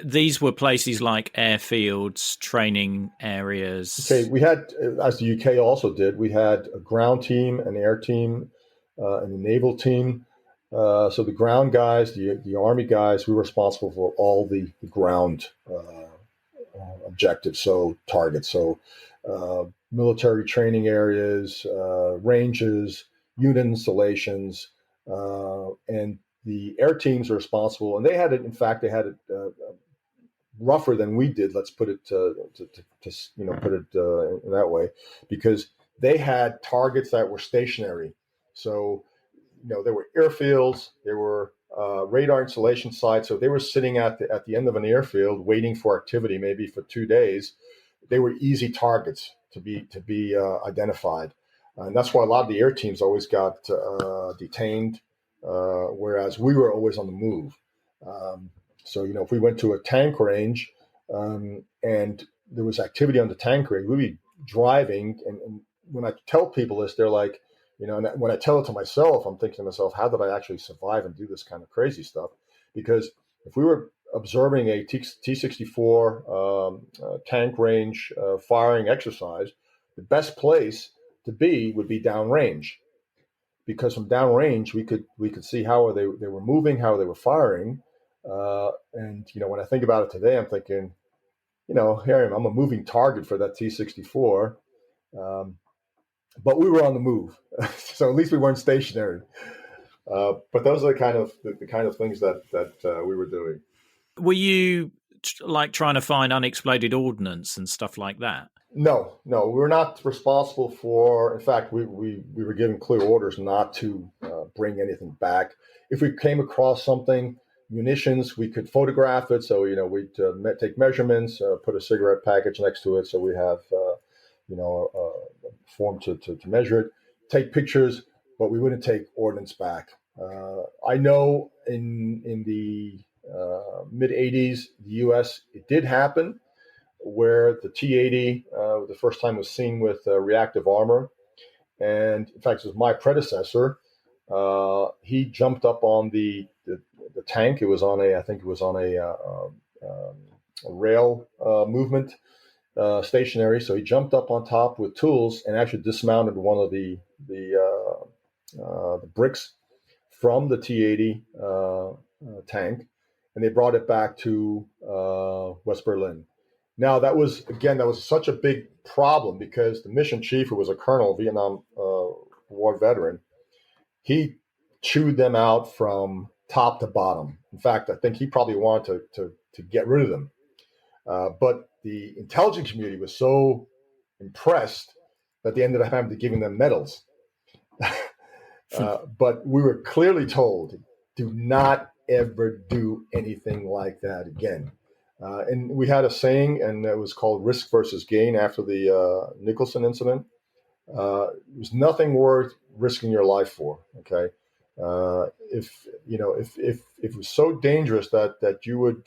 these were places like airfields, training areas. Okay, we had, as the UK also did, we had a ground team, an air team, and a naval team. So the ground guys, the Army guys, we were responsible for all the ground objectives, so targets. So military training areas, ranges, unit installations, and the air teams are responsible. And they had it, in fact, rougher than we did. Let's put it put it in that way, because they had targets that were stationary. So, there were airfields, there were radar installation sites. So they were sitting at the end of an airfield waiting for activity, maybe for 2 days. They were easy targets to be identified, and that's why a lot of the air teams always got detained, whereas we were always on the move. So if we went to a tank range and there was activity on the tank range, we'd be driving, and when I tell people this, they're like, and when I tell it to myself, I'm thinking to myself, how did I actually survive and do this kind of crazy stuff? Because if we were observing a T-64 tank range firing exercise, the best place to be would be downrange, because from downrange we could see how they were moving, how they were firing, and when I think about it today, I'm thinking, here I am, I'm a moving target for that T-64. But we were on the move, so at least we weren't stationary. But those are the kind of things that we were doing. Were you like trying to find unexploded ordnance and stuff like that? No, we were not responsible for. In fact, we were given clear orders not to bring anything back. If we came across something, munitions, we could photograph it. So we'd take measurements, put a cigarette package next to it, so we have a form to measure it, take pictures, but we wouldn't take ordnance back. I know in the mid 80s, the U.S., it did happen where the T-80, the first time was seen with reactive armor. And in fact, it was my predecessor. He jumped up on the tank. It was on I think it was on a rail movement, stationary. So he jumped up on top with tools and actually dismounted one of the bricks from the T-80 tank, and they brought it back to West Berlin. Now, that was such a big problem because the mission chief, who was a colonel, Vietnam War veteran, he chewed them out from top to bottom. In fact, I think he probably wanted to get rid of them. But the intelligence community was so impressed that they ended up having to give them medals. But we were clearly told, do not ever do anything like that again. And we had a saying, and it was called risk versus gain after the Nicholson incident. It was nothing worth risking your life for. Okay, if it was so dangerous that you would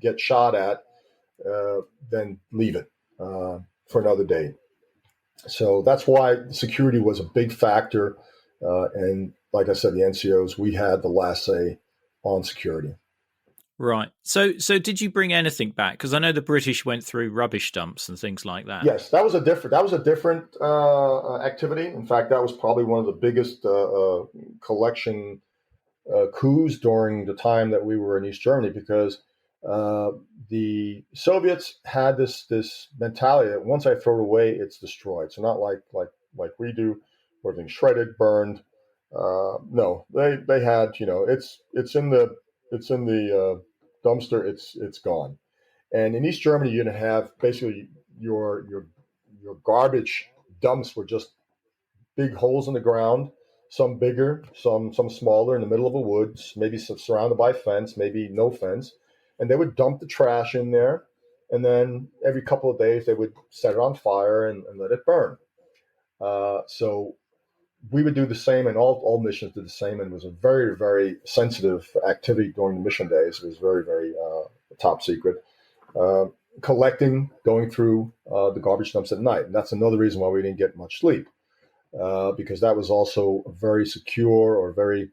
get shot at, then leave it for another day. So that's why security was a big factor. And like I said, the NCOs, we had the last say on security. Right. So did you bring anything back? Because I know the British went through rubbish dumps and things like that. Yes, that was a different activity. In fact, that was probably one of the biggest collection coups during the time that we were in East Germany, because the Soviets had this mentality that once I throw it away, it's destroyed. So not like we do, everything shredded, burned. No, they had, it's in the dumpster. It's gone. And in East Germany, you're gonna have basically your garbage dumps were just big holes in the ground, some bigger, some smaller, in the middle of a woods, maybe surrounded by fence, maybe no fence, and they would dump the trash in there, and then every couple of days they would set it on fire and let it burn. So we would do the same, and all missions did the same, and it was a very, very sensitive activity during the mission days. It was very, very top secret. Collecting, going through the garbage dumps at night. And that's another reason why we didn't get much sleep, because that was also a very secure or very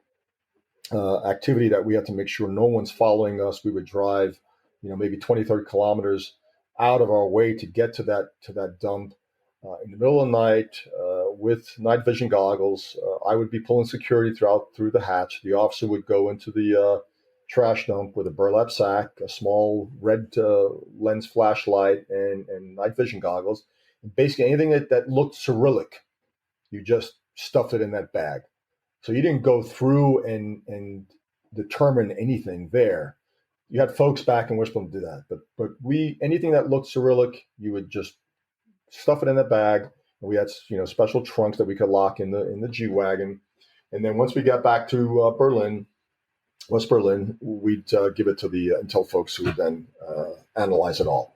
activity that we had to make sure no one's following us. We would drive, maybe 20, 30 kilometers out of our way to get to that dump in the middle of the night with night vision goggles. I would be pulling security through the hatch. The officer would go into the trash dump with a burlap sack, a small red lens flashlight, and night vision goggles. And basically anything that looked Cyrillic, you just stuffed it in that bag. So you didn't go through and determine anything there. You had folks back in Wishbone do that, but anything that looked Cyrillic, you would just stuff it in the bag. And we had special trunks that we could lock in the G-Wagon. And then once we got back to West Berlin, we'd give it to the intel folks who would then analyze it all.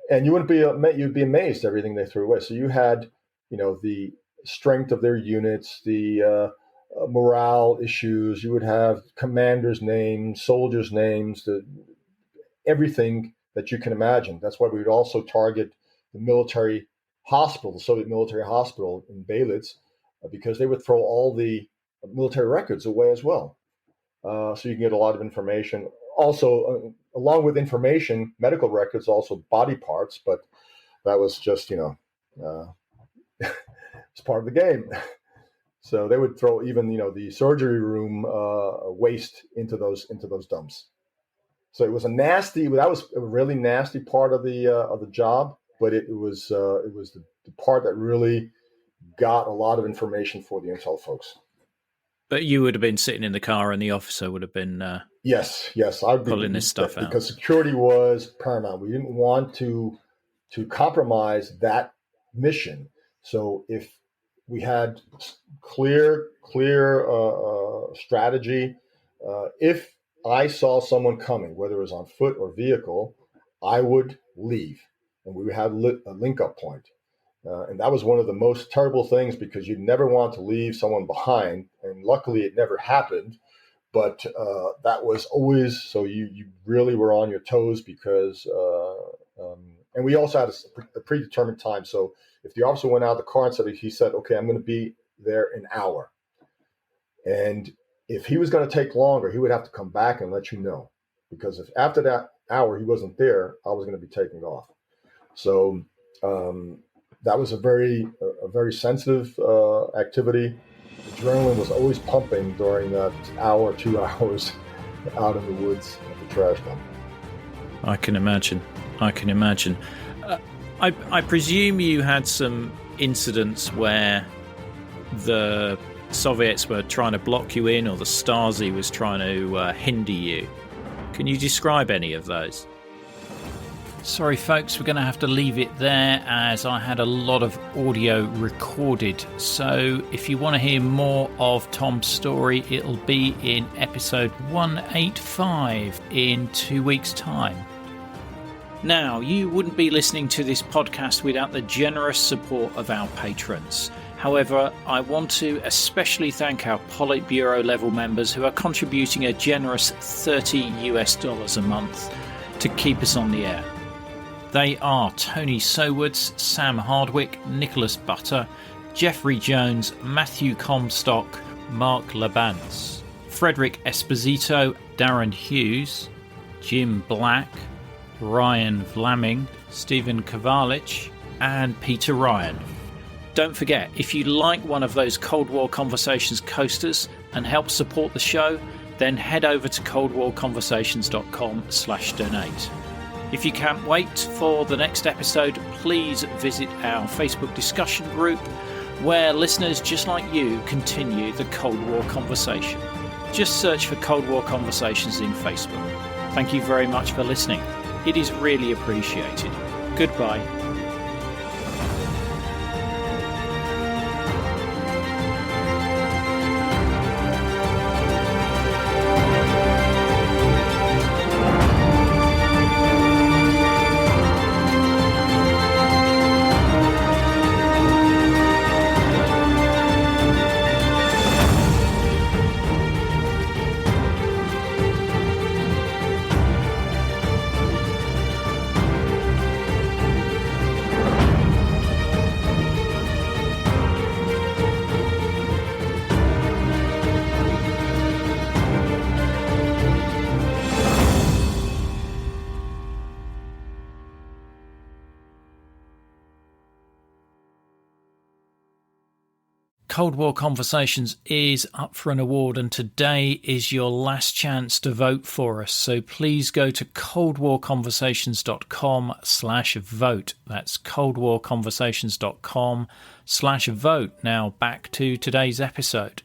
And you'd be amazed at everything they threw away. So you had, the strength of their units, the morale issues. You would have commanders' names, soldiers' names, everything that you can imagine. That's why we would also target the military hospital, the Soviet military hospital in Belitz, because they would throw all the military records away as well. So you can get a lot of information. Also, along with information, medical records, also body parts, but that was just, it's part of the game. So they would throw even, the surgery room waste into those dumps. So it was that was a really nasty part of the job, but it was the part that really got a lot of information for the intel folks. But you would have been sitting in the car, and the officer would have been yes, I'd be pulling this stuff out, because security was paramount. We didn't want to compromise that mission. So if we had clear strategy, if I saw someone coming, whether it was on foot or vehicle, I would leave, and we would have a link-up point. And that was one of the most terrible things because you never want to leave someone behind. And luckily, it never happened. But that was always, so you really were on your toes because, and we also had a predetermined time. So if the officer went out of the car and he said, okay, I'm going to be there an hour. And if he was going to take longer, he would have to come back and let you know. Because if after that hour he wasn't there, I was going to be taking off. So that was a very sensitive activity. Adrenaline was always pumping during that hour, 2 hours out in the woods at the trash dump. I can imagine. I presume you had some incidents where the Soviets were trying to block you in, or the Stasi was trying to hinder you. Can you describe any of those? Sorry folks, we're going to have to leave it there as I had a lot of audio recorded. So if you want to hear more of Tom's story, it'll be in episode 185 in 2 weeks' time. Now, you wouldn't be listening to this podcast without the generous support of our patrons. However, I want to especially thank our Politburo level members who are contributing a generous $30 a month to keep us on the air. They are Tony Sowards, Sam Hardwick, Nicholas Butter, Jeffrey Jones, Matthew Comstock, Mark Labance, Frederick Esposito, Darren Hughes, Jim Black, Ryan Vlaming, Stephen Kovalich, and Peter Ryan. Don't forget, if you like one of those Cold War Conversations coasters and help support the show, then head over to coldwarconversations.com/donate. If you can't wait for the next episode, please visit our Facebook discussion group where listeners just like you continue the Cold War conversation. Just search for Cold War Conversations in Facebook. Thank you very much for listening. It is really appreciated. Goodbye. Cold War Conversations is up for an award, and today is your last chance to vote for us. So please go to coldwarconversations.com/vote. That's coldwarconversations.com/vote. Now back to today's episode.